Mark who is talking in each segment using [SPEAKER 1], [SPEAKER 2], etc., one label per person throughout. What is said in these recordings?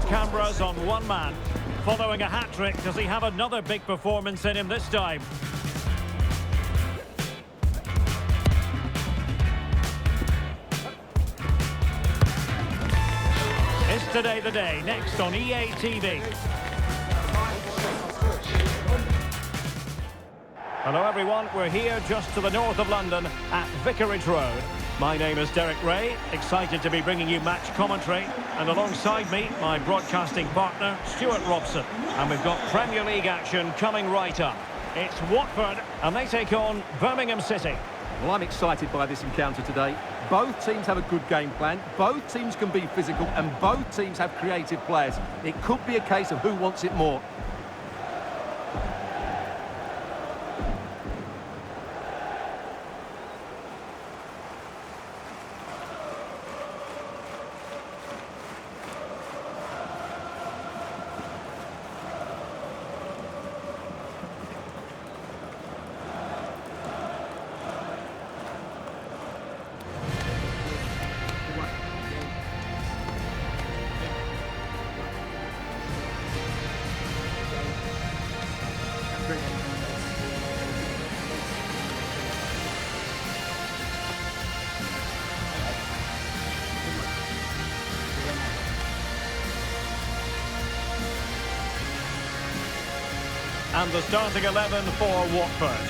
[SPEAKER 1] cameras on one man. Following a hat-trick, does he have another big performance in him this time? Is today the day? Next on EA TV. Hello everyone, we're here just to the north of London at Vicarage Road. My name is Derek Ray, excited to be bringing you match commentary, and alongside me, my broadcasting partner, Stuart Robson. And we've got Premier League action coming right up. It's Watford, and they take on Birmingham City.
[SPEAKER 2] Well, I'm excited by this encounter today. Both teams have a good game plan, both teams can be physical, and both teams have creative players. It could be a case of who wants it more.
[SPEAKER 1] And the starting 11 for Watford.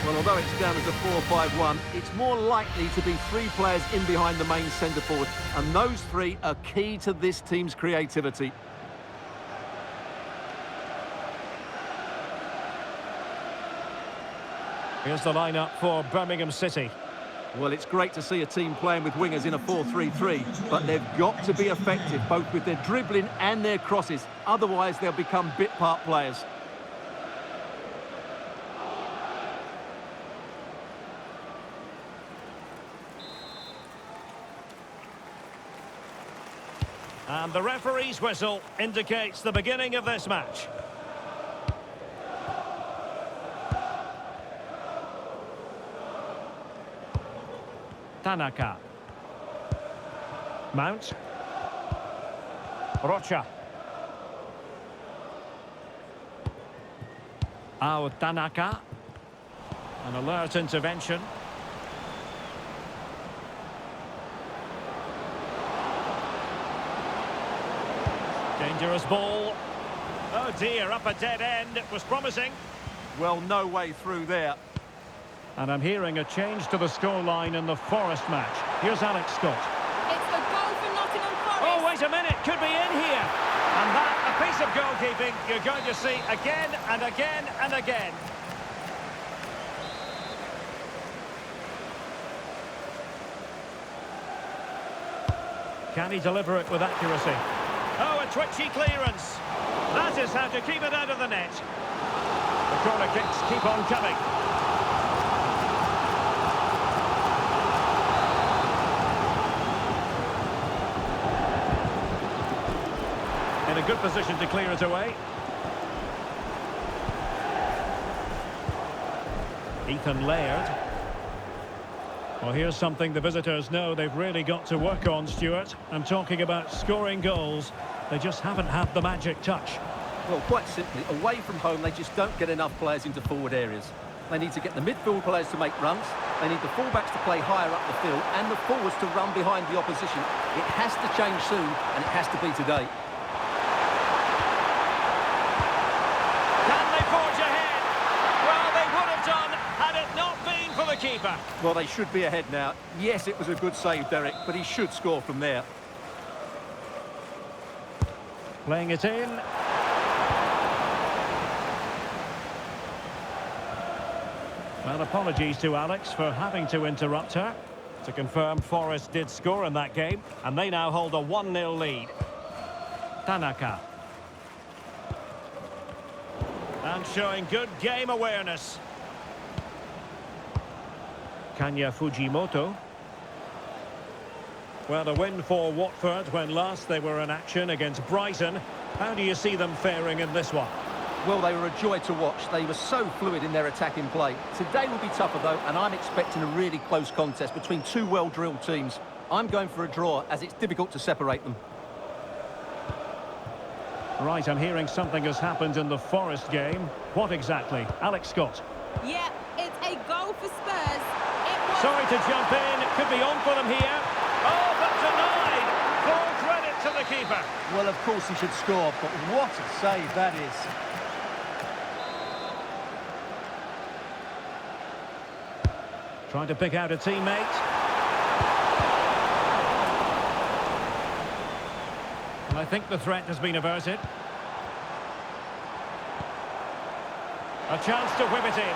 [SPEAKER 2] Well, although it's down as a 4-5-1, it's more likely to be three players in behind the main centre-forward, and those three are key to this team's creativity.
[SPEAKER 1] Here's the lineup for Birmingham City.
[SPEAKER 2] Well, it's great to see a team playing with wingers in a 4-3-3, but they've got to be effective, both with their dribbling and their crosses. Otherwise, they'll become bit-part players.
[SPEAKER 1] And the referee's whistle indicates the beginning of this match. Tanaka. Mount. Rocha. Tanaka. An alert intervention. Dangerous ball. Oh dear, up a dead end. It was promising.
[SPEAKER 2] Well, no way through there.
[SPEAKER 1] And I'm hearing a change to the scoreline in the Forest match. Here's Alex Scott.
[SPEAKER 3] It's a goal for Nottingham Forest.
[SPEAKER 1] Oh, wait a minute. Could be in here. And that, a piece of goalkeeping you're going to see again and again and again. Can he deliver it with accuracy? Oh, a twitchy clearance. That is how to keep it out of the net. The corner kicks keep on coming. In a good position to clear it away. Ethan Laird. Well, here's something the visitors know they've really got to work on, Stuart. I'm talking about scoring goals. They just haven't had the magic touch.
[SPEAKER 2] Well, quite simply, away from home, they just don't get enough players into forward areas. They need to get the midfield players to make runs, they need the fullbacks to play higher up the field, and the forwards to run behind the opposition. It has to change soon, and it has to be today.
[SPEAKER 1] Can they forge ahead? Well, they would have done had it not been for the keeper.
[SPEAKER 2] Well, they should be ahead now. Yes, it was a good save, Derek, but he should score from there.
[SPEAKER 1] Playing it in. Well, apologies to Alex for having to interrupt her. To confirm, Forest did score in that game, and they now hold a 1-0 lead. Tanaka. And showing good game awareness. Kanya Fujimoto. Well, a win for Watford when last they were in action against Brighton. How do you see them faring in this one?
[SPEAKER 2] Well, they were a joy to watch. They were so fluid in their attacking play. Today will be tougher, though, and I'm expecting a really close contest between two well-drilled teams. I'm going for a draw, as it's difficult to separate them.
[SPEAKER 1] Right, I'm hearing something has happened in the Forest game. What exactly? Alex Scott.
[SPEAKER 3] Yeah, it's a goal for Spurs. It was...
[SPEAKER 1] Sorry to jump in. It could be on for them here. Oh, but denied. Full credit to the keeper.
[SPEAKER 2] Well, of course he should score, but what a save that is.
[SPEAKER 1] Trying to pick out a teammate. And I think the threat has been averted. A chance to whip it in.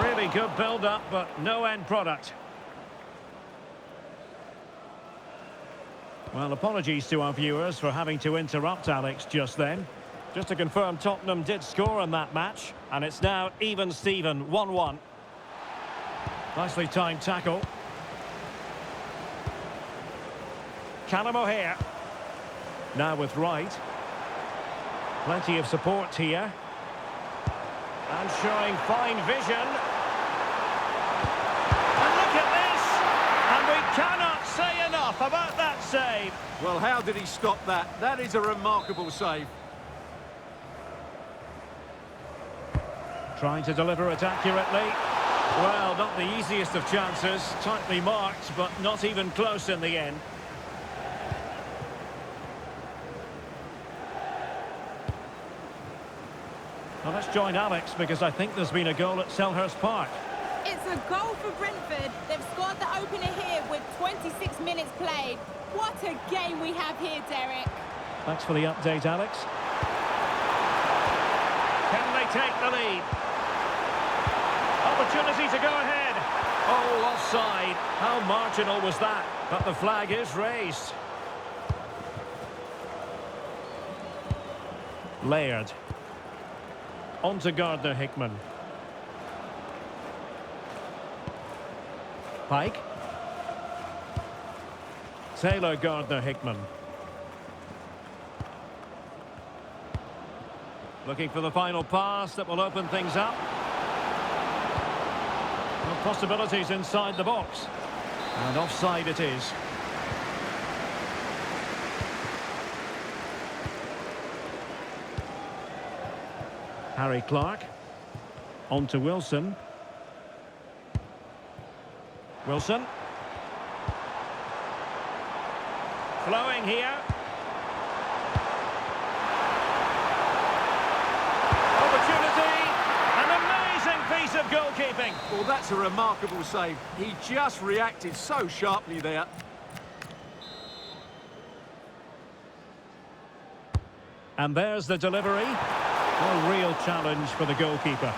[SPEAKER 1] Really good build-up, but no end product. Well, apologies to our viewers for having to interrupt Alex just then. Just to confirm, Tottenham did score in that match, and it's now even Steven, 1-1. Nicely timed tackle. Callum O'Hare. Now with Wright. Plenty of support here. And showing fine vision. And look at this! And we cannot say enough about that save.
[SPEAKER 2] Well, how did he stop that? That is a remarkable save.
[SPEAKER 1] Trying to deliver it accurately. Well, not the easiest of chances. Tightly marked, but not even close in the end. Well, let's join Alex, because I think there's been a goal at Selhurst Park.
[SPEAKER 3] It's a goal for Brentford. They've scored the opener here with 26 minutes played. What a game we have here, Derek.
[SPEAKER 1] Thanks for the update, Alex. Can they take the lead? Opportunity to go ahead. Oh, offside. How marginal was that? But the flag is raised. Laird. On to Gardner-Hickman. Pike. Taylor Gardner-Hickman. Looking for the final pass that will open things up. Well, possibilities inside the box. And offside it is. Harry Clark. On to Wilson. Wilson. Flowing here. Opportunity. An amazing piece of goalkeeping.
[SPEAKER 2] Well, that's a remarkable save. He just reacted so sharply there.
[SPEAKER 1] And there's the delivery. A real challenge for the goalkeeper.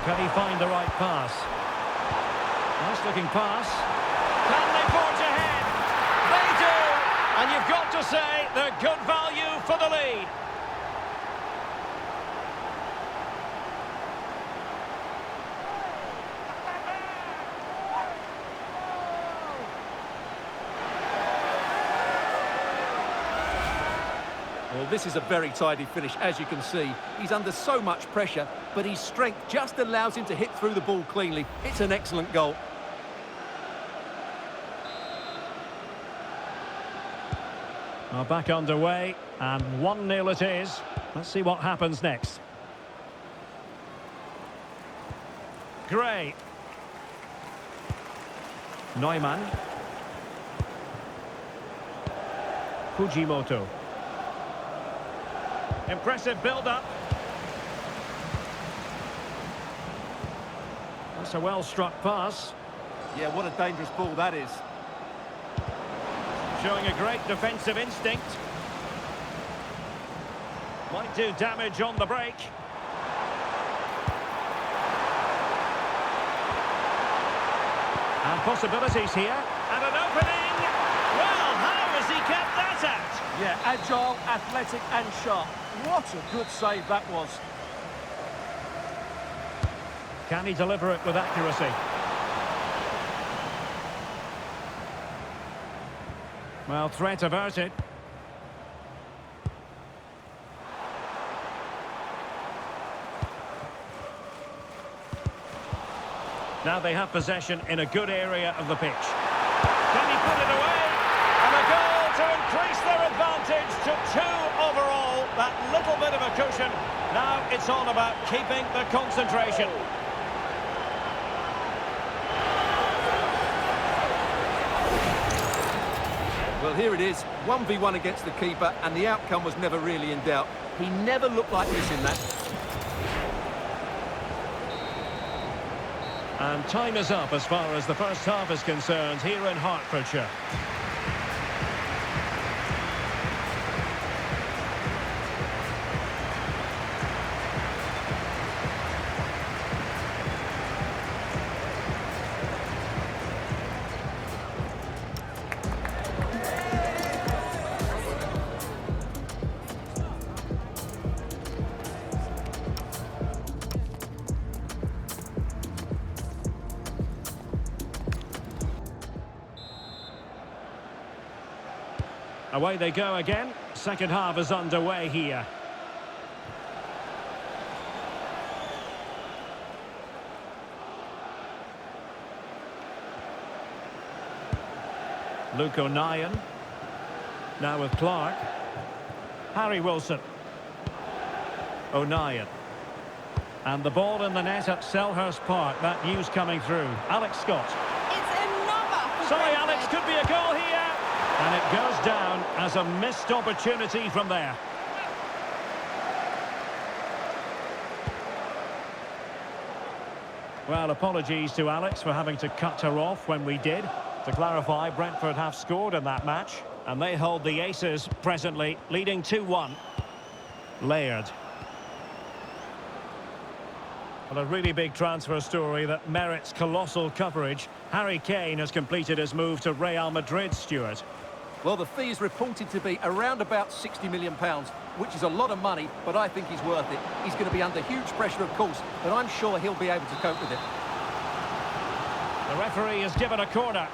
[SPEAKER 1] Can he find the right pass? Nice looking pass. Can they forge ahead? They do! And you've got to say they're good value for the lead.
[SPEAKER 2] Well, this is a very tidy finish, as you can see. He's under so much pressure, but his strength just allows him to hit through the ball cleanly. It's an excellent goal.
[SPEAKER 1] Well, back underway, and 1-0 it is. Let's see what happens next. Gray. Neumann. Fujimoto. Impressive build-up. That's a well-struck pass.
[SPEAKER 2] Yeah, what a dangerous ball that is.
[SPEAKER 1] Showing a great defensive instinct. Might do damage on the break. And possibilities here. And an opening. Well, how has he kept that out?
[SPEAKER 2] Yeah, agile, athletic and sharp. What a good save that was.
[SPEAKER 1] Can he deliver it with accuracy? Well, threat averted. Now they have possession in a good area of the pitch. Can he put it away? And a goal to increase their advantage to 2 overall. That little bit of a cushion. Now it's all about keeping the concentration.
[SPEAKER 2] Well, here it is, 1v1 against the keeper, and the outcome was never really in doubt. He never looked like missing that.
[SPEAKER 1] And time is up as far as the first half is concerned here in Hertfordshire. Away they go again. Second half is underway here. Luke O'Nien. Now with Clark. Harry Wilson. O'Nien. And the ball in the net at Selhurst Park. That news coming through. Alex Scott.
[SPEAKER 3] It's another.
[SPEAKER 1] Sorry, Alex, could be a goal here. And it goes down as a missed opportunity from there. Well, apologies to Alex for having to cut her off when we did. To clarify, Brentford have scored in that match, and they hold the aces presently, leading 2-1. Laird. Well, a really big transfer story that merits colossal coverage. Harry Kane has completed his move to Real Madrid, Stuart.
[SPEAKER 2] Well, the fee is reported to be around about £60 million, which is a lot of money, but I think he's worth it. He's going to be under huge pressure, of course, but I'm sure he'll be able to cope with it.
[SPEAKER 1] The referee has given a corner.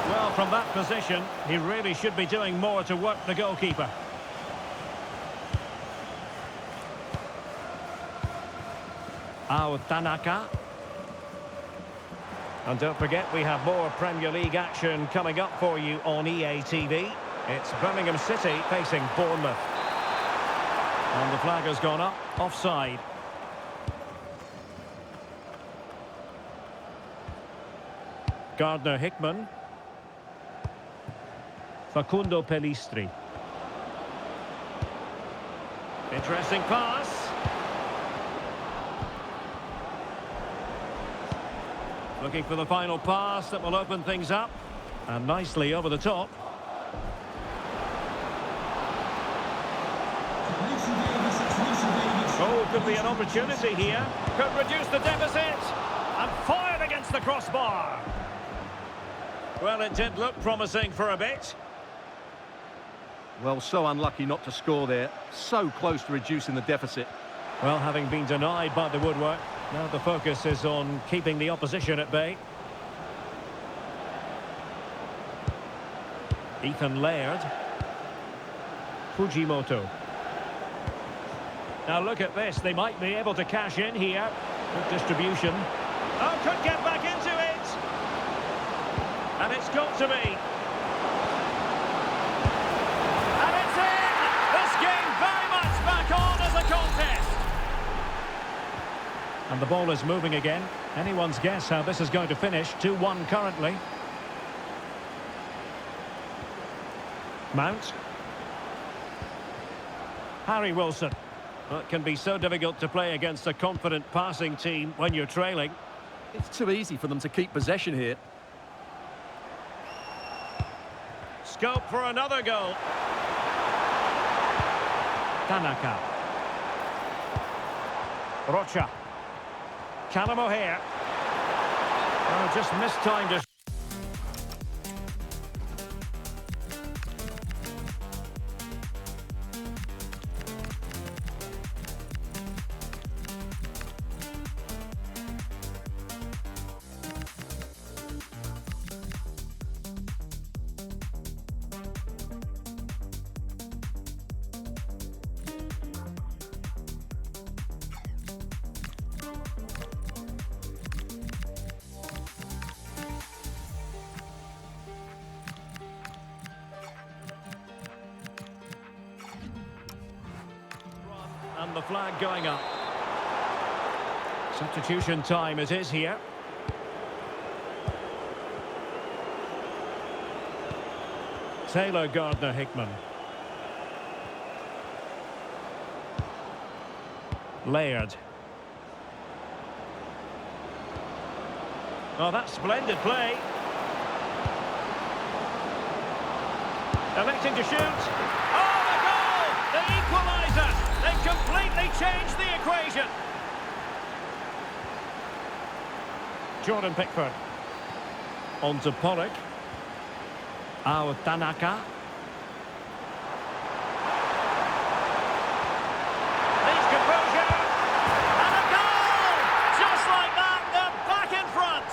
[SPEAKER 1] Well, from that position, he really should be doing more to work the goalkeeper. Tanaka. And don't forget, we have more Premier League action coming up for you on EA TV. It's Birmingham City facing Bournemouth. And the flag has gone up, offside. Gardner-Hickman. Facundo Pellistri. Interesting pass. Looking for the final pass that will open things up. And nicely over the top. Oh, could be an opportunity here. Could reduce the deficit. And fired against the crossbar. Well, it did look promising for a bit.
[SPEAKER 2] Well, so unlucky not to score there. So close to reducing the deficit.
[SPEAKER 1] Well, having been denied by the woodwork, now the focus is on keeping the opposition at bay. Ethan Laird. Fujimoto. Now look at this, they might be able to cash in here. Good distribution. Oh, could get back into it! And it's got to be. And it's in! This game very much back on as a contest. And the ball is moving again. Anyone's guess how this is going to finish. 2-1 currently. Mount. Harry Wilson. Well, it can be so difficult to play against a confident passing team when you're trailing.
[SPEAKER 2] It's too easy for them to keep possession here.
[SPEAKER 1] Scope for another goal. Tanaka. Rocha. Callum O'Hare. Oh, just mistimed it. and the flag going up. Substitution time it is here. Taylor Gardner-Hickman. Laird. Oh, that's splendid play. Electing to shoot. Oh, the goal! The equaliser! They've completely changed the equation. Jordan Pickford. On to Pollock. Ao Tanaka. Needs composure. And a goal! Just like that, they're back in front.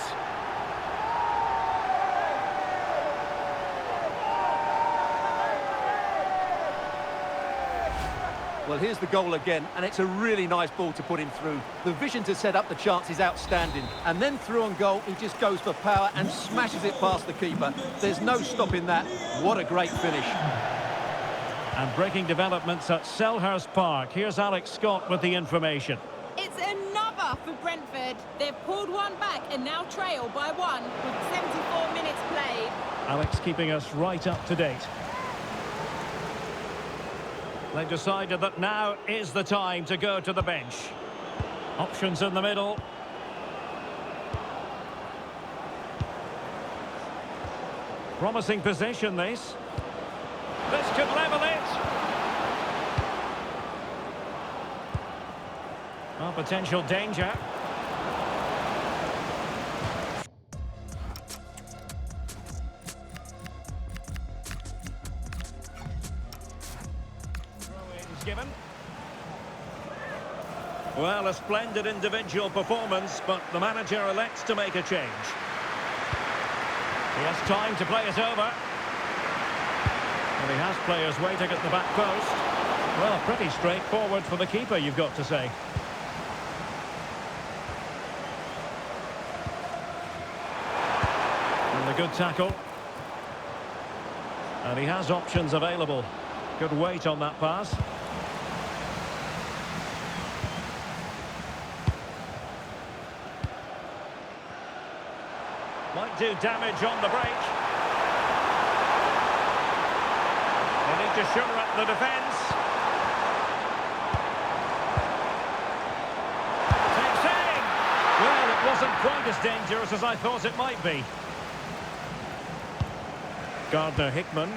[SPEAKER 2] Well, here's the goal again, and it's a really nice ball to put him through. The vision to set up the chance is outstanding. And then through on goal, he just goes for power and smashes it past the keeper. There's no stopping that. What a great finish.
[SPEAKER 1] And breaking developments at Selhurst Park. Here's Alex Scott with the information.
[SPEAKER 3] It's another for Brentford. They've pulled one back and now trail by one with 74 minutes played.
[SPEAKER 1] Alex keeping us right up to date. They've decided that now is the time to go to the bench. Options in the middle. Promising position, this. This could level it. Oh, potential danger. Given. Well, a splendid individual performance, but the manager elects to make a change. He has time to play it over. And he has players waiting at the back post. Well, pretty straightforward for the keeper, you've got to say. And a good tackle. And he has options available. Good weight on that pass. Might do damage on the break. They need to shore up the defence. Takes aim. Well, it wasn't quite as dangerous as I thought it might be. Gardner-Hickman.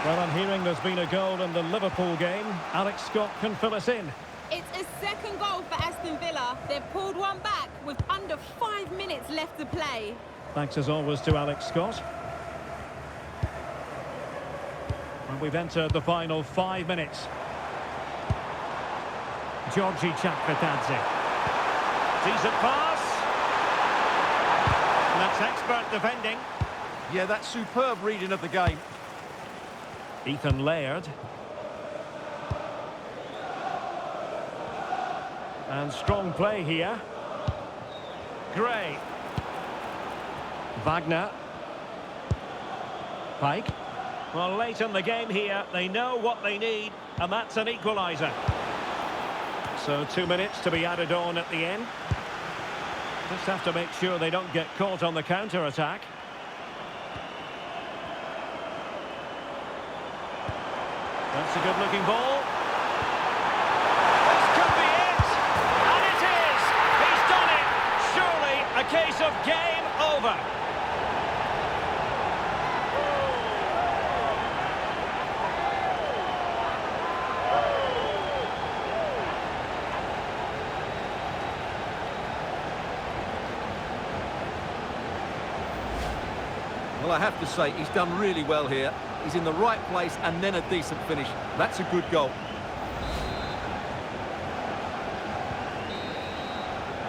[SPEAKER 1] Well, I'm hearing there's been a goal in the Liverpool game. Alex Scott can fill us in.
[SPEAKER 3] It's a second goal for Aston Villa. They've pulled one back with under 5 minutes left to play.
[SPEAKER 1] Thanks as always to Alex Scott. And we've entered the final 5 minutes. Georgi Chakvetadze. Decent pass. And that's expert defending.
[SPEAKER 2] Yeah, that's superb reading of the game.
[SPEAKER 1] Ethan Laird. And strong play here. Gray. Wagner. Pike. Well, late in the game here, they know what they need, and that's an equaliser. So 2 minutes to be added on at the end. Just have to make sure they don't get caught on the counter-attack. That's a good-looking ball. This could be it! And it is! He's done it! Surely a case of game over.
[SPEAKER 2] Well, I have to say, he's done really well here. He's in the right place and then a decent finish. That's a good goal.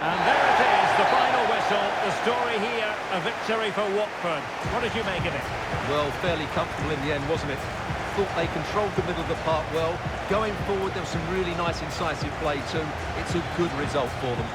[SPEAKER 1] And there it is, the final whistle. The story here, a victory for Watford. What did you make of it?
[SPEAKER 2] Well, fairly comfortable in the end, wasn't it? Thought they controlled the middle of the park well. Going forward, there was some really nice incisive play too. It's a good result for them.